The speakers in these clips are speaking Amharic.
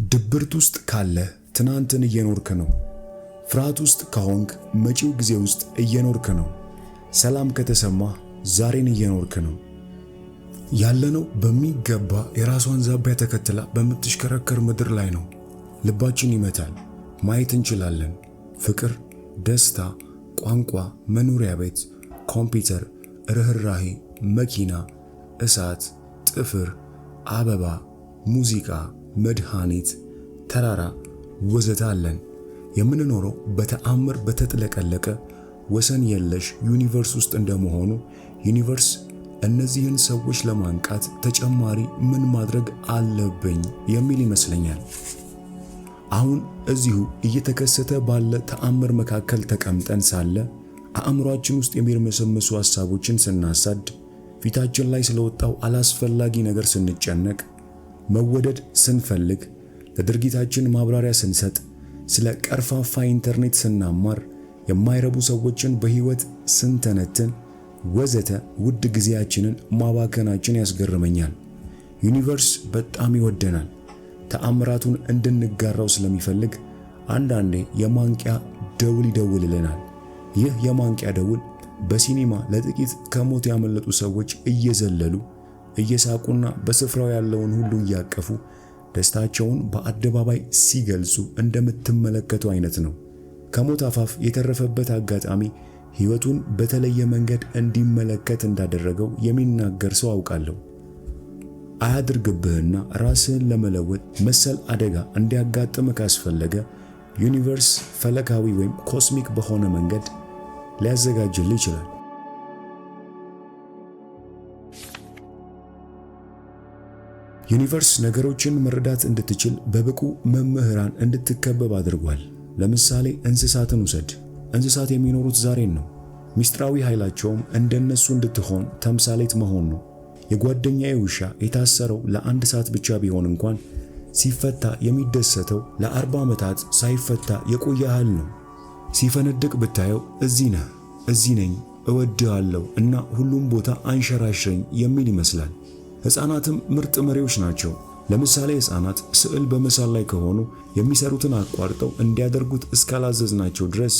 ድብርት ውስጥ ካለ ትናንትን እየኖርክ ነው። ፍርሃት ውስጥ ከሆንክ መጪው ጊዜ ውስጥ እየኖርክ ነው። ሰላም ከተሰማ ዛሬን እየኖርክ ነው። ያለነው በሚገባ የራሷን ዛቢያ ተከትላ በምትሽከረከር ምድር ላይ ነው። ልባችን ይመታል፣ ማየት እንችላለን። ፍቅር፣ ደስታ፣ ቋንቋ፣ መኖሪያ ቤት፣ ኮምፒውተር፣ ርህራሄ፣ መኪና፣ እሳት፣ ጥፍር፣ አበባ፣ ሙዚቃ፣ መድኃኒት፣ ተራራ ወዘተ አለን። የምንኖረው በተአምር በተጥለቀለቀ ወሰን የለሽ ዩኒቨርስ ውስጥ እንደመሆኑ ዩኒቨርስ እነዚህን ሰዎች ለማንቃት ተጨማሪ ምን ማድረግ አለብኝ የሚል ይመስለኛል። አሁን እዚሁ እየተከሰተ ባለ ተአምር መካከል ተቀምጠን ሳለ አእምሯችን ውስጥ የሚርመሰመሱ ሐሳቦችን ስናሳድ፣ ፊታችን ላይ ስለወጣው አላስፈላጊ ነገር ስንጨነቅ፣ መወደድ ስንፈልግ፣ ለድርጊታችን ማብራሪያ ስንሰጥ፣ ስለ ቀርፋፋ ኢንተርኔት ስናማር፣ የማይረቡ ሰዎችን በህይወት ስንተነትን ወዘተ ውድ ጊዜያችንን ማባከናችን ያስገርመኛል። ዩኒቨርስ በጣም ይወደናል። ተአምራቱን እንድንጋራው ስለሚፈልግ አንዳንዴ የማንቂያ ደውል ይደውልልናል። ይህ የማንቂያ ደውል በሲኒማ ለጥቂት ከሞት ያመለጡ ሰዎች እየዘለሉ እየሳቁና በስፍራው ያለውን ሁሉ እያቀፉ ደስታቸውን በአደባባይ ሲገልጹ እንደምትመለከቱ አይነት ነው። ከሞት አፋፍ የተረፈበት አጋጣሚ ሕይወቱን በተለየ መንገድ እንዲመለከት እንዳደረገው የሚናገር ሰው አውቃለሁ። አያድርግብህና ራስህን ለመለወጥ መሰል አደጋ እንዲያጋጥም ካስፈለገ ዩኒቨርስ ፈለካዊ ወይም ኮስሚክ በሆነ መንገድ ሊያዘጋጅልህ ይችላል። ዩኒቨርስ ነገሮችን መረዳት እንድትችል በብቁ መምህራን እንድትከበብ አድርጓል። ለምሳሌ እንስሳትን ውሰድ። እንስሳት የሚኖሩት ዛሬን ነው። ሚስጥራዊ ኃይላቸውም እንደነሱ እንድትሆን ተምሳሌት መሆን ነው። የጓደኛዬ ውሻ የታሰረው ለአንድ ሰዓት ብቻ ቢሆን እንኳን ሲፈታ የሚደሰተው ለ40 ዓመታት ሳይፈታ የቆየ ያህል ነው። ሲፈነድቅ ብታየው እዚህ ነህ፣ እዚህ ነኝ፣ እወድሃለሁ እና ሁሉም ቦታ አንሸራሽረኝ የሚል ይመስላል። ሕፃናትም ምርጥ መሪዎች ናቸው። ለምሳሌ ሕፃናት ስዕል በመሳል ላይ ከሆኑ የሚሰሩትን አቋርጠው እንዲያደርጉት እስካላዘዝናቸው ድረስ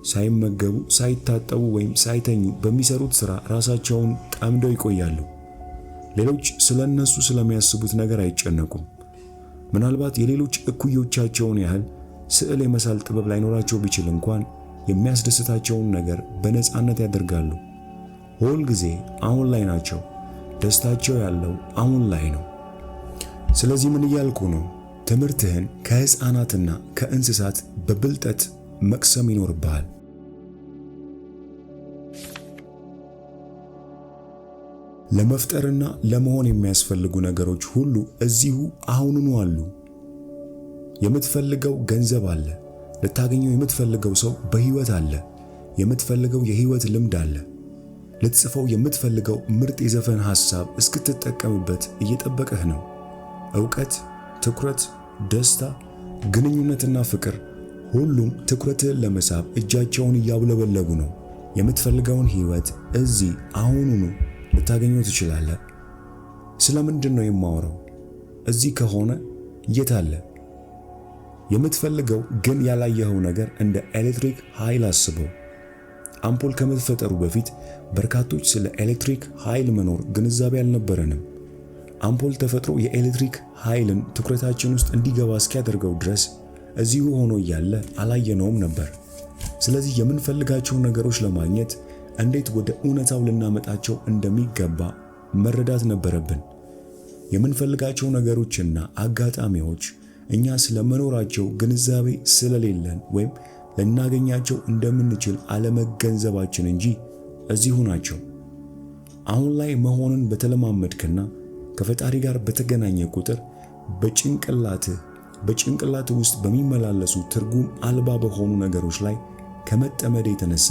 ሳይመገቡ፣ ሳይታጠቡ ወይም ሳይተኙ በሚሰሩት ሥራ ራሳቸውን ጠምደው ይቆያሉ። ሌሎች ስለነሱ ስለሚያስቡት ነገር አይጨነቁም። ምናልባት የሌሎች እኩዮቻቸውን ያህል ስዕል የመሳል ጥበብ ላይኖራቸው ቢችል እንኳን የሚያስደስታቸውን ነገር በነፃነት ያደርጋሉ። ሁል ጊዜ አሁን ላይ ናቸው። ደስታቸው ያለው አሁን ላይ ነው። ስለዚህ ምን እያልኩ ነው? ትምህርትህን ከሕፃናትና ከእንስሳት በብልጠት መቅሰም ይኖርብሃል። ለመፍጠርና ለመሆን የሚያስፈልጉ ነገሮች ሁሉ እዚሁ አሁኑኑ አሉ። የምትፈልገው ገንዘብ አለ። ልታገኘው የምትፈልገው ሰው በህይወት አለ። የምትፈልገው የህይወት ልምድ አለ። ልትጽፈው የምትፈልገው ምርጥ የዘፈን ሐሳብ እስክትጠቀምበት እየጠበቀህ ነው። ዕውቀት፣ ትኩረት፣ ደስታ፣ ግንኙነትና ፍቅር ሁሉም ትኩረትህን ለመሳብ እጃቸውን እያውለበለቡ ነው። የምትፈልገውን ህይወት እዚህ አሁኑኑ ልታገኘው ትችላለህ። ስለምንድን ነው የማወራው? እዚህ ከሆነ የት አለ? የምትፈልገው ግን ያላየኸው ነገር እንደ ኤሌክትሪክ ኃይል አስበው። አምፖል ከመፈጠሩ በፊት በርካቶች ስለ ኤሌክትሪክ ኃይል መኖር ግንዛቤ አልነበረንም። አምፖል ተፈጥሮ የኤሌክትሪክ ኃይልን ትኩረታችን ውስጥ እንዲገባ እስኪያደርገው ድረስ እዚሁ ሆኖ እያለ አላየነውም ነበር። ስለዚህ የምንፈልጋቸው ነገሮች ለማግኘት እንዴት ወደ እውነታው ልናመጣቸው እንደሚገባ መረዳት ነበረብን። የምንፈልጋቸው ነገሮችና አጋጣሚዎች እኛ ስለመኖራቸው ግንዛቤ ስለሌለን ወይም ልናገኛቸው እንደምንችል አለመገንዘባችን እንጂ እዚሁ ናቸው። አሁን ላይ መሆንን በተለማመድክና ከፈጣሪ ጋር በተገናኘ ቁጥር በጭንቅላት ውስጥ በሚመላለሱ ትርጉም አልባ በሆኑ ነገሮች ላይ ከመጠመድ የተነሳ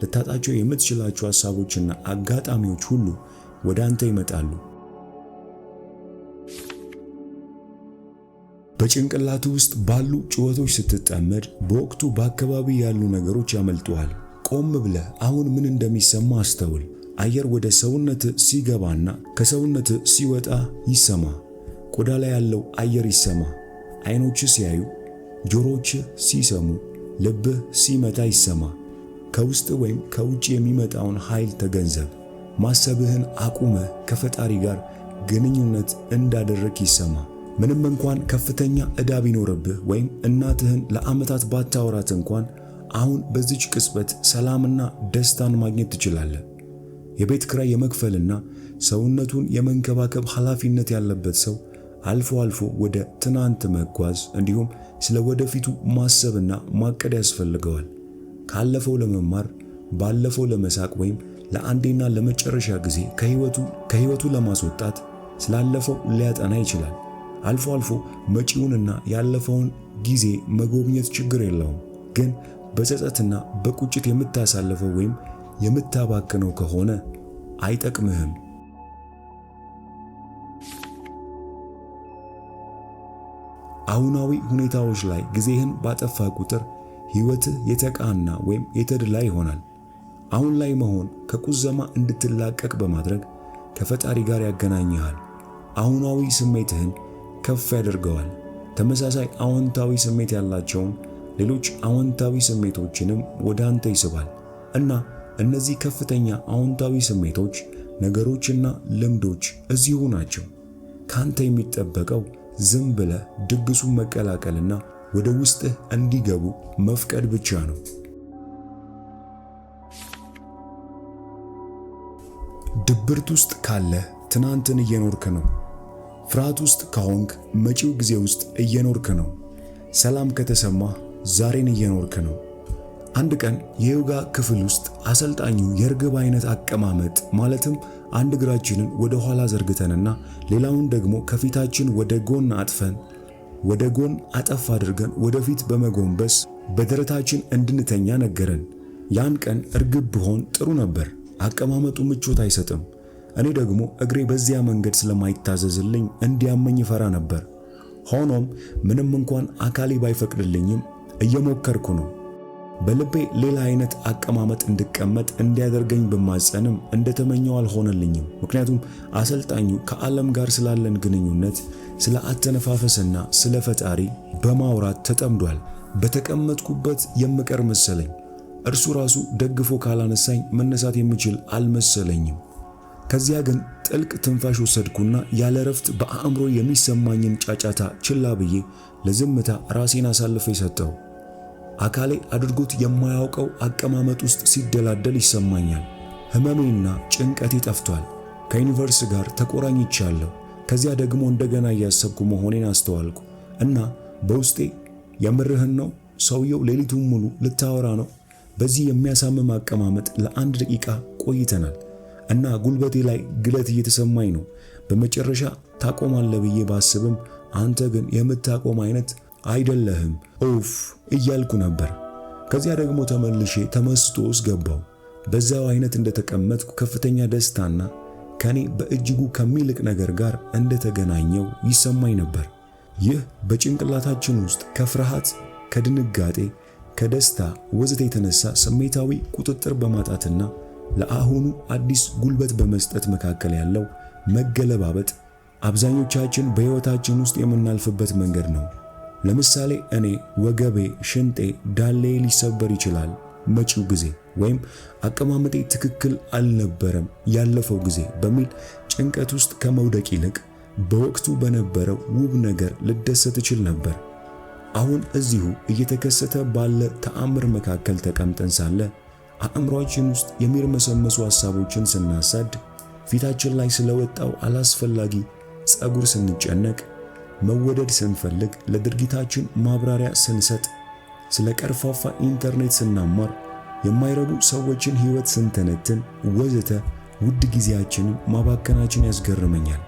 ልታጣቸው የምትችላቸው ሐሳቦችና አጋጣሚዎች ሁሉ ወደ አንተ ይመጣሉ። በጭንቅላት ውስጥ ባሉ ጩኸቶች ስትጠመድ በወቅቱ በአካባቢ ያሉ ነገሮች ያመልጡሃል። ቆም ብለህ አሁን ምን እንደሚሰማ አስተውል። አየር ወደ ሰውነት ሲገባና ከሰውነት ሲወጣ ይሰማ። ቆዳ ላይ ያለው አየር ይሰማ። ዓይኖችህ ሲያዩ፣ ጆሮዎችህ ሲሰሙ፣ ልብህ ሲመታ ይሰማ። ከውስጥ ወይም ከውጭ የሚመጣውን ኃይል ተገንዘብ። ማሰብህን አቁመህ ከፈጣሪ ጋር ግንኙነት እንዳደረግ ይሰማ። ምንም እንኳን ከፍተኛ ዕዳ ቢኖርብህ ወይም እናትህን ለዓመታት ባታወራት እንኳን አሁን በዚች ቅጽበት ሰላምና ደስታን ማግኘት ትችላለህ። የቤት ኪራይ የመክፈልና ሰውነቱን የመንከባከብ ኃላፊነት ያለበት ሰው አልፎ አልፎ ወደ ትናንት መጓዝ እንዲሁም ስለ ወደፊቱ ማሰብና ማቀድ ያስፈልገዋል። ካለፈው ለመማር፣ ባለፈው ለመሳቅ ወይም ለአንዴና ለመጨረሻ ጊዜ ከህይወቱ ለማስወጣት ስላለፈው ሊያጠና ይችላል። አልፎ አልፎ መጪውንና ያለፈውን ጊዜ መጎብኘት ችግር የለውም። ግን በጸጸትና በቁጭት የምታሳልፈው ወይም የምታባክነው ከሆነ አይጠቅምህም። አሁናዊ ሁኔታዎች ላይ ጊዜህን ባጠፋ ቁጥር ህይወትህ የተቃና ወይም የተድላ ይሆናል። አሁን ላይ መሆን ከቁዘማ እንድትላቀቅ በማድረግ ከፈጣሪ ጋር ያገናኝሃል። አሁናዊ ስሜትህን ከፍ ያደርገዋል። ተመሳሳይ አዎንታዊ ስሜት ያላቸውን ሌሎች አዎንታዊ ስሜቶችንም ወደ አንተ ይስባል እና እነዚህ ከፍተኛ አዎንታዊ ስሜቶች፣ ነገሮችና ልምዶች እዚሁ ናቸው። ካንተ የሚጠበቀው ዝም ብለህ ድግሱን መቀላቀልና ወደ ውስጥህ እንዲገቡ መፍቀድ ብቻ ነው። ድብርት ውስጥ ካለህ ትናንትን እየኖርክ ነው። ፍርሃት ውስጥ ከሆንክ መጪው ጊዜ ውስጥ እየኖርክ ነው። ሰላም ከተሰማህ ዛሬን እየኖርክ ነው። አንድ ቀን የዮጋ ክፍል ውስጥ አሰልጣኙ የርግብ አይነት አቀማመጥ ማለትም አንድ እግራችንን ወደ ኋላ ዘርግተንና ሌላውን ደግሞ ከፊታችን ወደ ጎን አጥፈን ወደ ጎን አጠፍ አድርገን ወደፊት በመጎንበስ በደረታችን እንድንተኛ ነገረን። ያን ቀን እርግብ ብሆን ጥሩ ነበር። አቀማመጡ ምቾት አይሰጥም። እኔ ደግሞ እግሬ በዚያ መንገድ ስለማይታዘዝልኝ እንዲያመኝ ፈራ ነበር። ሆኖም ምንም እንኳን አካሌ ባይፈቅድልኝም እየሞከርኩ ነው። በልቤ ሌላ አይነት አቀማመጥ እንድቀመጥ እንዲያደርገኝ በማጸንም እንደተመኘው አልሆነልኝም። ምክንያቱም አሰልጣኙ ከዓለም ጋር ስላለን ግንኙነት፣ ስለ አተነፋፈስና ስለ ፈጣሪ በማውራት ተጠምዷል። በተቀመጥኩበት የምቀር መሰለኝ። እርሱ ራሱ ደግፎ ካላነሳኝ መነሳት የምችል አልመሰለኝም። ከዚያ ግን ጥልቅ ትንፋሽ ወሰድኩና ያለ ረፍት በአእምሮ የሚሰማኝን ጫጫታ ችላ ብዬ ለዝምታ ራሴን አሳልፌ ሰጠው። አካሌ አድርጎት የማያውቀው አቀማመጥ ውስጥ ሲደላደል ይሰማኛል። ህመሜና ጭንቀቴ ጠፍቷል። ከዩኒቨርስ ጋር ተቆራኝቻለሁ። ከዚያ ደግሞ እንደገና እያሰብኩ መሆኔን አስተዋልኩ እና በውስጤ የምርህን ነው? ሰውየው ሌሊቱን ሙሉ ልታወራ ነው? በዚህ የሚያሳምም አቀማመጥ ለአንድ ደቂቃ ቆይተናል እና ጉልበቴ ላይ ግለት እየተሰማኝ ነው። በመጨረሻ ታቆማለህ ብዬ ባስብም አንተ ግን የምታቆም አይነት አይደለህም ኦፍ እያልኩ ነበር። ከዚያ ደግሞ ተመልሼ ተመስጦ ውስጥ ገባው። በዛው አይነት እንደተቀመጥኩ ከፍተኛ ደስታና ከኔ በእጅጉ ከሚልቅ ነገር ጋር እንደተገናኘው ይሰማኝ ነበር። ይህ በጭንቅላታችን ውስጥ ከፍርሃት፣ ከድንጋጤ፣ ከደስታ ወዘተ የተነሳ ስሜታዊ ቁጥጥር በማጣትና ለአሁኑ አዲስ ጉልበት በመስጠት መካከል ያለው መገለባበጥ አብዛኞቻችን በሕይወታችን ውስጥ የምናልፍበት መንገድ ነው። ለምሳሌ እኔ ወገቤ፣ ሽንጤ፣ ዳሌ ሊሰበር ይችላል መጪው ጊዜ ወይም አቀማመጤ ትክክል አልነበረም ያለፈው ጊዜ በሚል ጭንቀት ውስጥ ከመውደቅ ይልቅ በወቅቱ በነበረው ውብ ነገር ልደሰት እችል ነበር። አሁን እዚሁ እየተከሰተ ባለ ተአምር መካከል ተቀምጠን ሳለ አእምሯችን ውስጥ የሚርመሰመሱ ሐሳቦችን ስናሳድ፣ ፊታችን ላይ ስለወጣው አላስፈላጊ ጸጉር ስንጨነቅ፣ መወደድ ስንፈልግ፣ ለድርጊታችን ማብራሪያ ስንሰጥ፣ ስለ ቀርፋፋ ኢንተርኔት ስናማር፣ የማይረቡ ሰዎችን ሕይወት ስንተነትን ወዘተ ውድ ጊዜያችንን ማባከናችን ያስገርመኛል።